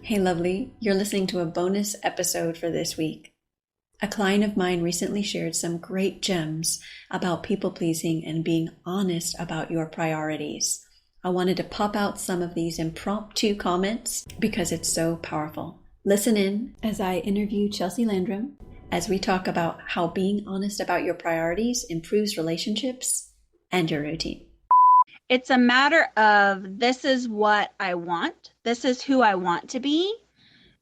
Hey, lovely, you're listening to a bonus episode for this week. A client of mine recently shared some great gems about people pleasing and being honest about your priorities. I wanted to pop out some of these impromptu comments because it's so powerful. Listen in as I interview Chelsea Landrum as we talk about how being honest about your priorities improves relationships and your routine. It's a matter of this is what I want. This is who I want to be,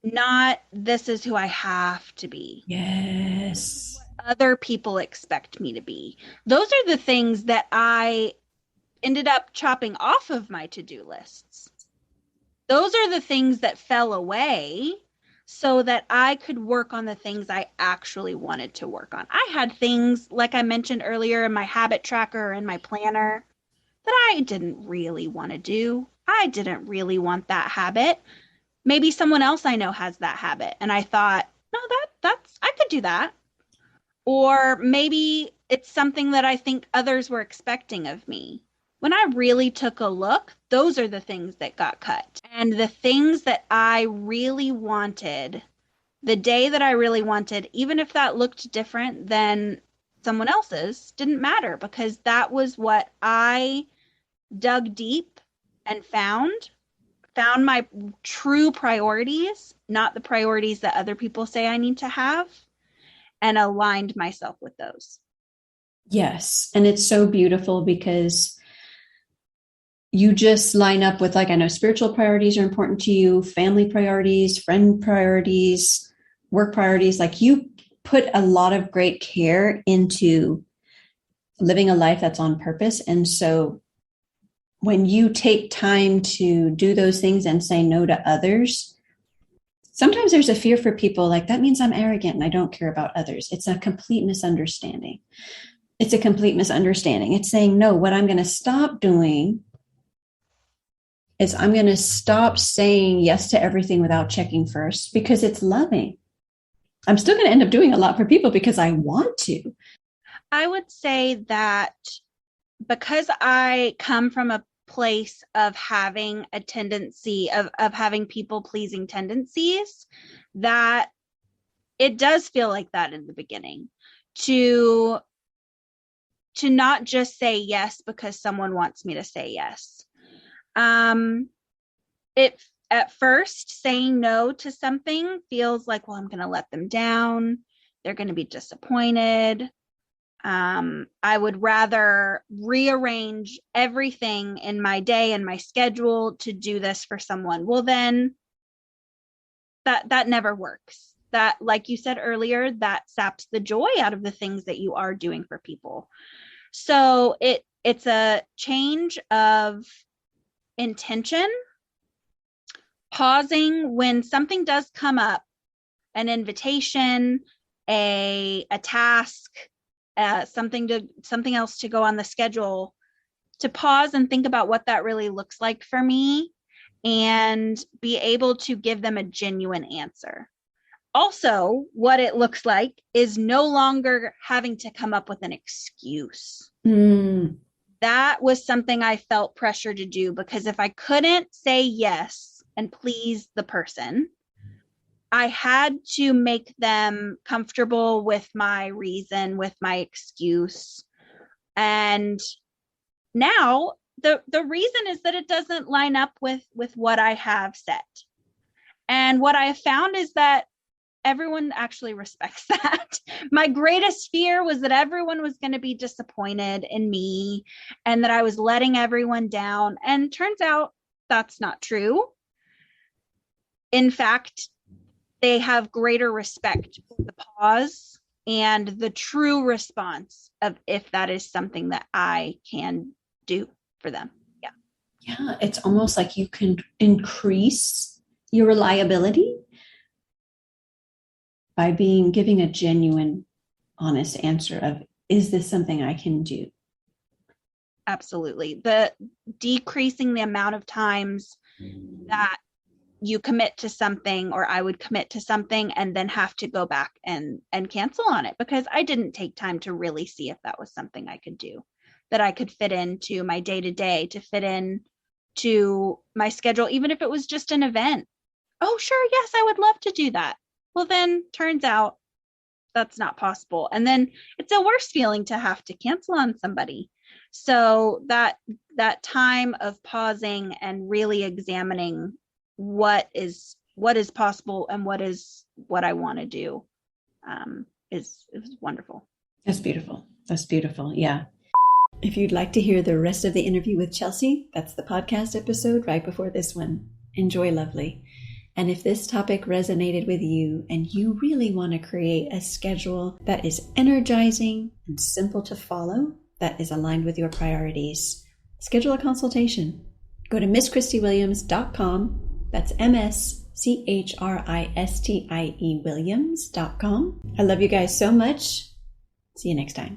not this is who I have to be. Yes. Other people expect me to be. Those are the things that I ended up chopping off of my to-do lists. Those are the things that fell away so that I could work on the things I actually wanted to work on. I had things, like I mentioned earlier, in my habit tracker and my planner that I didn't really want to do. I didn't really want that habit. Maybe someone else I know has that habit. And I thought, no, that's I could do that. Or maybe it's something that I think others were expecting of me. When I really took a look, those are the things that got cut. And the things that I really wanted, the day that I really wanted, even if that looked different than someone else's, didn't matter because that was what I dug deep and found my true priorities, not the priorities that other people say I need to have, and aligned myself with those. Yes. And it's so beautiful because you just line up with, like, I know spiritual priorities are important to you, family priorities, friend priorities, work priorities. Like, you put a lot of great care into living a life that's on purpose. And so when you take time to do those things and say no to others, sometimes there's a fear for people like, that means I'm arrogant and I don't care about others. It's a complete misunderstanding. It's saying, no, what I'm going to stop doing is I'm going to stop saying yes to everything without checking first because it's loving. I'm still going to end up doing a lot for people because I want to. I would say that because I come from a place of having a tendency of having people pleasing tendencies, that it does feel like that in the beginning to not just say yes because someone wants me to say yes. It at first saying no to something feels like, well, I'm going to let them down. They're going to be disappointed. I would rather rearrange everything in my day and my schedule to do this for someone. Well, then that never works. That, like you said earlier, that saps the joy out of the things that you are doing for people. So it's a change of intention, pausing when something does come up, an invitation, a task, something else to go on the schedule, to pause and think about what that really looks like for me and be able to give them a genuine answer. Also, what it looks like is no longer having to come up with an excuse. That was something I felt pressure to do because if I couldn't say yes and please the person, I had to make them comfortable with my reason, with my excuse. And now the reason is that it doesn't line up with what I have set. And what I have found is that everyone actually respects that. My greatest fear was that everyone was going to be disappointed in me and that I was letting everyone down. And turns out that's not true. In fact, they have greater respect for the pause and the true response of if that is something that I can do for them. Yeah. Yeah. It's almost like you can increase your reliability by giving a genuine, honest answer of, is this something I can do? Absolutely. The decreasing the amount of times that you commit to something, or I would commit to something and then have to go back and cancel on it because I didn't take time to really see if that was something I could do, that I could fit into my day-to-day, to fit in to my schedule, even if it was just an event. oh, sure, yes, I would love to do that. Well, then turns out that's not possible. And then it's a worse feeling to have to cancel on somebody. So that time of pausing and really examining what is possible and what I want to do is wonderful. That's beautiful. That's beautiful. Yeah. If you'd like to hear the rest of the interview with Chelsea, that's the podcast episode right before this one. Enjoy, lovely. And if this topic resonated with you and you really want to create a schedule that is energizing and simple to follow, that is aligned with your priorities, schedule a consultation. Go to MissChristieWilliams.com. That's MSCHRISTIE Williams.com. I love you guys so much. See you next time.